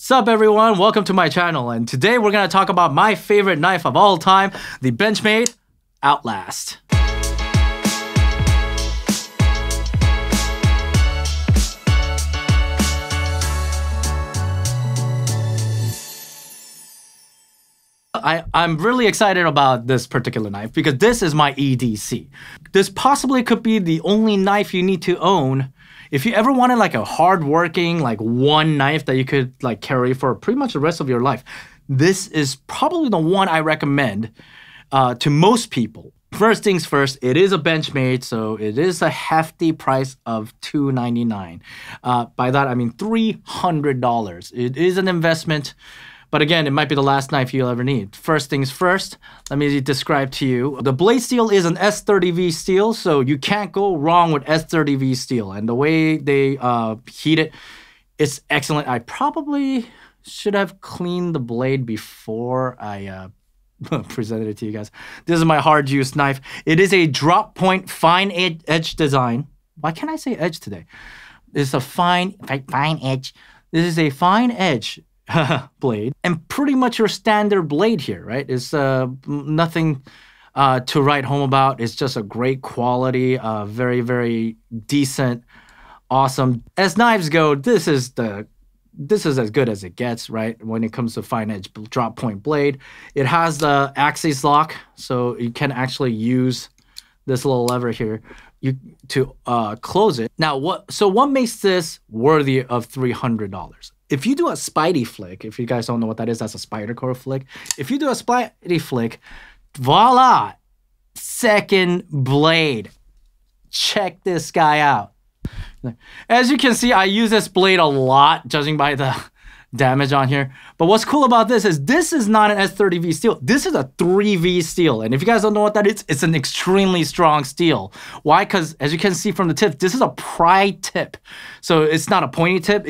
Sup everyone, welcome to my channel, and today we're gonna talk about my favorite knife of all time, the Benchmade Outlast. I'm really excited about this particular knife because this is my EDC. This possibly could be the only knife you need to own if you ever wanted like a hard-working, like one knife that you could like carry for pretty much the rest of your life. This is probably the one I recommend to most people. First things first, it is a Benchmade, so it is a hefty price of $299. By that I mean $300. It is an investment. But again, it might be the last knife you'll ever need. First things first, let me describe to you. The blade steel is an S30V steel, so you can't go wrong with S30V steel. And the way they heat it, it's excellent. I probably should have cleaned the blade before I presented it to you guys. This is my hard use knife. It is a drop point fine edge design. Why can't I say edge today? It's a fine edge. This is a fine edge blade, and pretty much your standard blade here, right? It's nothing to write home about. It's just a great quality, very, very decent, awesome. As knives go, this is as good as it gets, right? When it comes to fine edge drop point blade, it has the axis lock, so you can actually use this little lever here to close it. Now, what makes this worthy of $300? If you do a Spidey flick, if you guys don't know what that is, that's a spider core flick. If you do a Spidey flick, voila, second blade. Check this guy out. As you can see, I use this blade a lot, judging by the damage on here. But what's cool about this is not an S30V steel. This is a 3V steel. And if you guys don't know what that is, it's an extremely strong steel. Why? Because as you can see from the tip, this is a pry tip. So it's not a pointy tip.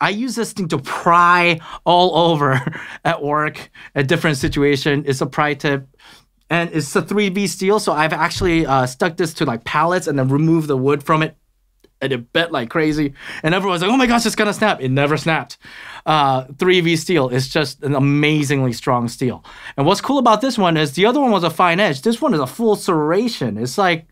I use this thing to pry all over at work, at different situations. It's a pry tip. And it's a 3V steel. So I've actually stuck this to like pallets and then removed the wood from it. And it bent like crazy. And everyone's like, oh my gosh, it's gonna snap. It never snapped. 3V steel is just an amazingly strong steel. And what's cool about this one is the other one was a fine edge. This one is a full serration. It's like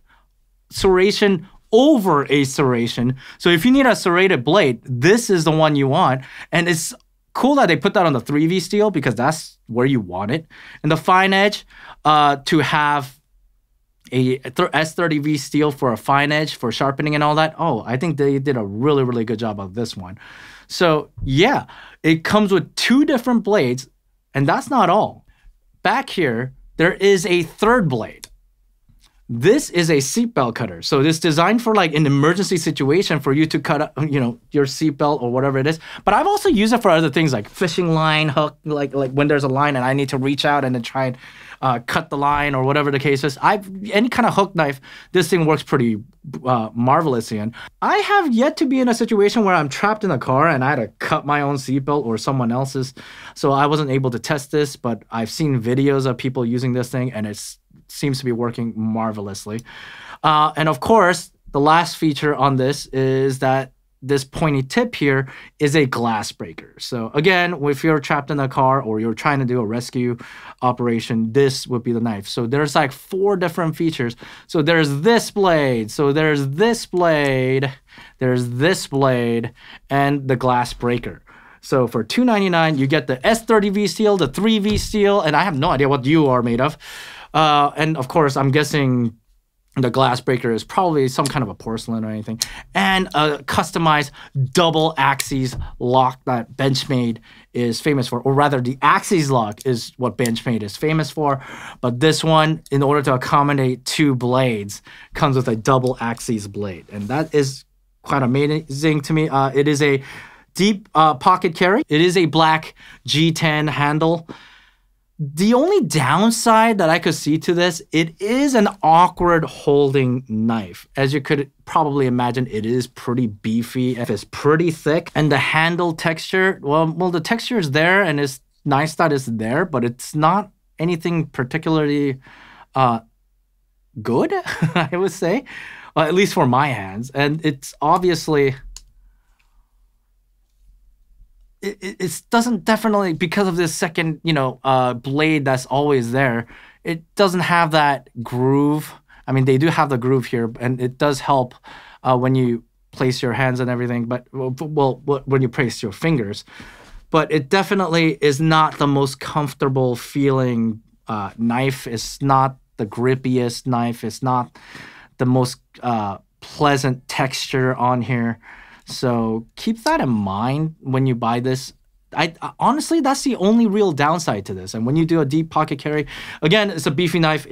serration over a serration. So if you need a serrated blade, this is the one you want. And it's cool that they put that on the 3V steel because that's where you want it. And the fine edge, to have a S30V steel for a fine edge, for sharpening and all that. Oh, I think they did a really, really good job of this one. So yeah, it comes with two different blades, and that's not all. Back here, there is a third blade. This is a seatbelt cutter. So it's designed for like an emergency situation for you to cut up, you know, your seatbelt or whatever it is. But I've also used it for other things like fishing line, hook, like when there's a line and I need to reach out and then try and cut the line or whatever the case is. Any kind of hook knife, this thing works pretty marvelously in. I have yet to be in a situation where I'm trapped in a car and I had to cut my own seatbelt or someone else's. So I wasn't able to test this, but I've seen videos of people using this thing and it seems to be working marvelously. And of course, the last feature on this is that this pointy tip here is a glass breaker. So again, if you're trapped in a car or you're trying to do a rescue operation, this would be the knife. So there's like 4 different features. So there's this blade, so there's this blade, there's this blade, and the glass breaker. So for $299, you get the S30V steel, the 3V steel, and I have no idea what you are made of. And of course, I'm guessing the glass breaker is probably some kind of a porcelain or anything. And a customized double axis lock that Benchmade is famous for. Or rather, the axis lock is what Benchmade is famous for. But this one, in order to accommodate 2 blades, comes with a double axis blade. And that is quite amazing to me. It is a deep pocket carry. It is a black G10 handle. The only downside that I could see to this, it is an awkward holding knife. As you could probably imagine, it is pretty beefy. It's pretty thick. And the handle texture, well, the texture is there and it's nice that it's there, but it's not anything particularly good, I would say, at least for my hands. And it's obviously it doesn't definitely, because of this second, blade that's always there, it doesn't have that groove. I mean, they do have the groove here, and it does help when you place your hands and everything, but when you place your fingers. But it definitely is not the most comfortable feeling knife. It's not the grippiest knife. It's not the most pleasant texture on here. So keep that in mind when you buy this. I honestly, that's the only real downside to this. And when you do a deep pocket carry, again, it's a beefy knife.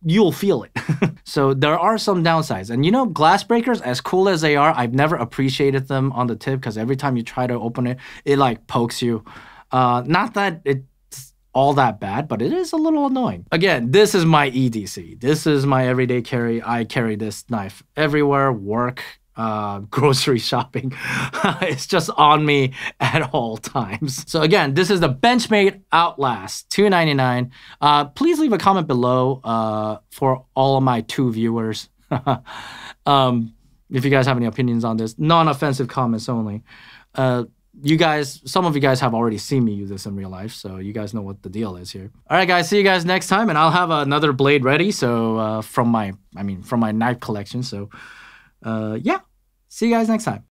You'll feel it. So there are some downsides. And glass breakers, as cool as they are, I've never appreciated them on the tip because every time you try to open it, it like pokes you. Not that it's all that bad, but it is a little annoying. Again, this is my EDC. This is my everyday carry. I carry this knife everywhere, work, grocery shopping. It's just on me at all times. So again, this is the Benchmade Outlast $2.99. Please leave a comment below for all of my 2 viewers. If you guys have any opinions on this, non-offensive comments only. Some of you guys have already seen me use this in real life, so you guys know what the deal is here. All right, guys, see you guys next time, and I'll have another blade ready. So from my knife collection. So yeah. See you guys next time.